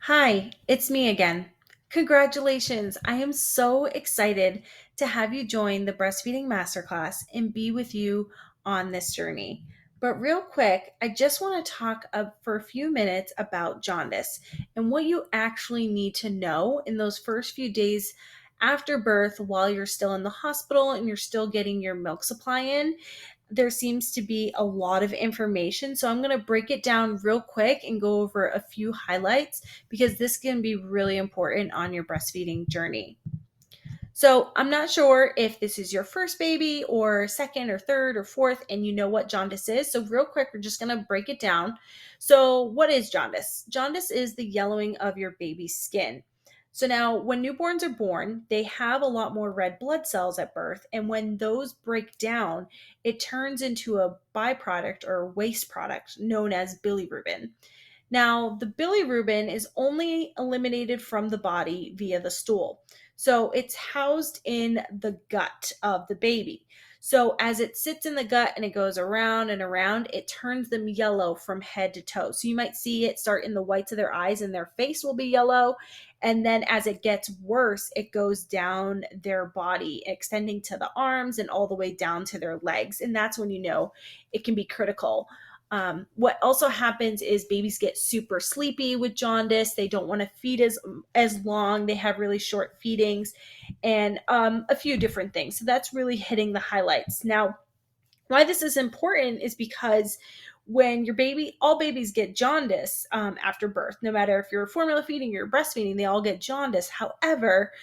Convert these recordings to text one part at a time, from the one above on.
Hi, it's me again. Congratulations! I am so excited to have you join the Breastfeeding Masterclass and be with you on this journey. But real quick, I just want to talk for a few minutes about jaundice and what you actually need to know in those first few days after birth while you're still in the hospital and you're still getting your milk supply in. There seems to be a lot of information. So I'm going to break it down real quick and go over a few highlights because this can be really important on your breastfeeding journey. So I'm not sure if this is your first baby or second or third or fourth, and you know what jaundice is. So real quick, we're just going to break it down. So what is jaundice? Jaundice is the yellowing of your baby's skin. So now when newborns are born, they have a lot more red blood cells at birth. And when those break down, it turns into a byproduct or waste product known as bilirubin. Now, the bilirubin is only eliminated from the body via the stool. So it's housed in the gut of the baby. So as it sits in the gut and it goes around and around, it turns them yellow from head to toe. So you might see it start in the whites of their eyes and their face will be yellow. And then as it gets worse, it goes down their body, extending to the arms and all the way down to their legs. And that's when you know it can be critical. What also happens is babies get super sleepy with jaundice. They don't want to feed as long. They have really short feedings, and a few different things. So that's really hitting the highlights. Now, why this is important is because when all babies get jaundice after birth, no matter if you're formula feeding or breastfeeding, they all get jaundice. However,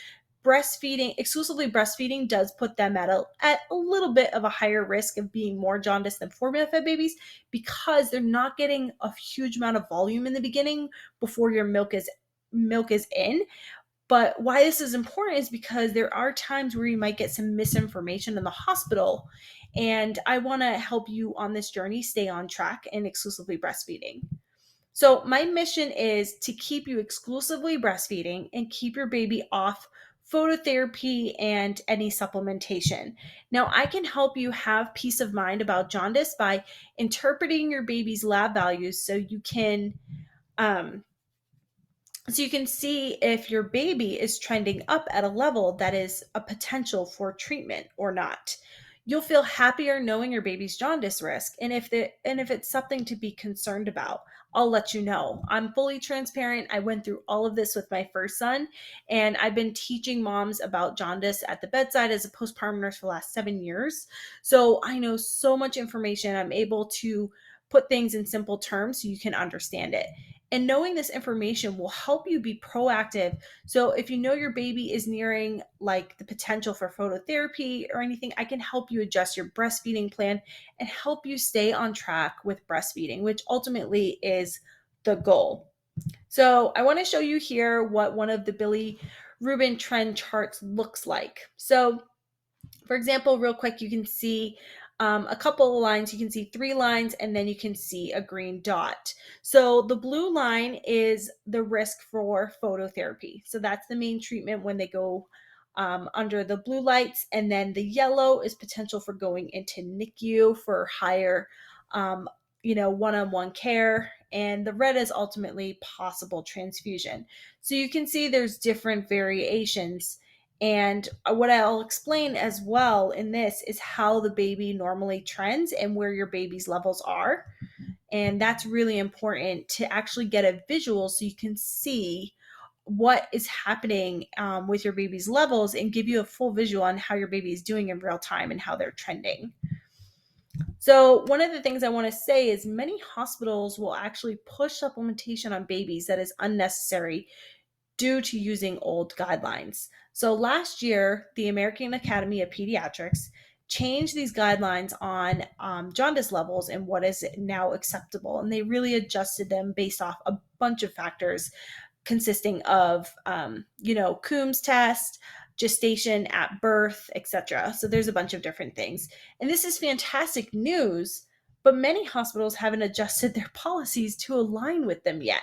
exclusively breastfeeding does put them at a little bit of a higher risk of being more jaundiced than formula fed babies because they're not getting a huge amount of volume in the beginning before your milk is in. But why this is important is because there are times where you might get some misinformation in the hospital. And I want to help you on this journey stay on track and exclusively breastfeeding. So, my mission is to keep you exclusively breastfeeding and keep your baby off phototherapy and any supplementation. Now, I can help you have peace of mind about jaundice by interpreting your baby's lab values um, so you can see if your baby is trending up at a level that is a potential for treatment or not. You'll feel happier knowing your baby's jaundice risk, and if it's something to be concerned about, I'll let you know. I'm fully transparent. I went through all of this with my first son, and I've been teaching moms about jaundice at the bedside as a postpartum nurse for the last 7 years. So I know so much information. I'm able to put things in simple terms so you can understand it. And knowing this information will help you be proactive. So if you know your baby is nearing like the potential for phototherapy or anything, I can help you adjust your breastfeeding plan and help you stay on track with breastfeeding, which ultimately is the goal. So I want to show you here what one of the bilirubin trend charts looks like. So for example, real quick, you can see a couple of lines. You can see 3 lines, and then you can see a green dot. So the blue line is the risk for phototherapy. So that's the main treatment when they go under the blue lights. And then the yellow is potential for going into NICU for higher, one-on-one care. And the red is ultimately possible transfusion. So you can see there's different variations, and what I'll explain as well in this is how the baby normally trends and where your baby's levels are. And that's really important to actually get a visual so you can see what is happening with your baby's levels and give you a full visual on how your baby is doing in real time and how they're trending. So, one of the things I want to say is many hospitals will actually push supplementation on babies that is unnecessary due to using old guidelines. So last year, the American Academy of Pediatrics changed these guidelines on jaundice levels and what is now acceptable. And they really adjusted them based off a bunch of factors consisting of, Coombs test, gestation at birth, etc. So there's a bunch of different things. And this is fantastic news, but many hospitals haven't adjusted their policies to align with them yet.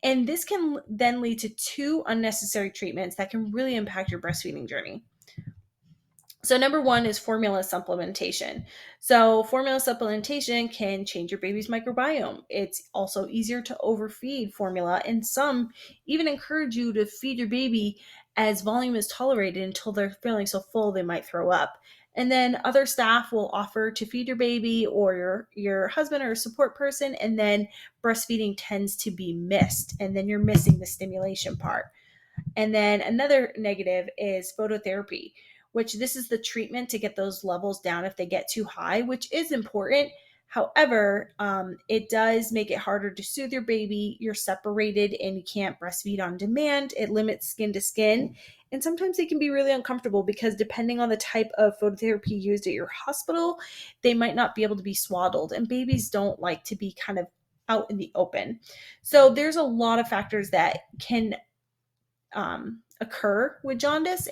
And this can then lead to 2 unnecessary treatments that can really impact your breastfeeding journey. So, number one is formula supplementation. So, formula supplementation can change your baby's microbiome. It's also easier to overfeed formula, and some even encourage you to feed your baby as volume is tolerated until they're feeling so full they might throw up. And then other staff will offer to feed your baby or your husband or a support person, and then breastfeeding tends to be missed, and then you're missing the stimulation part. And then another negative is phototherapy, which this is the treatment to get those levels down if they get too high, which is important. However, it does make it harder to soothe your baby. You're separated and you can't breastfeed on demand. It limits skin to skin. And sometimes it can be really uncomfortable because depending on the type of phototherapy used at your hospital, they might not be able to be swaddled. And babies don't like to be kind of out in the open. So there's a lot of factors that can occur with jaundice,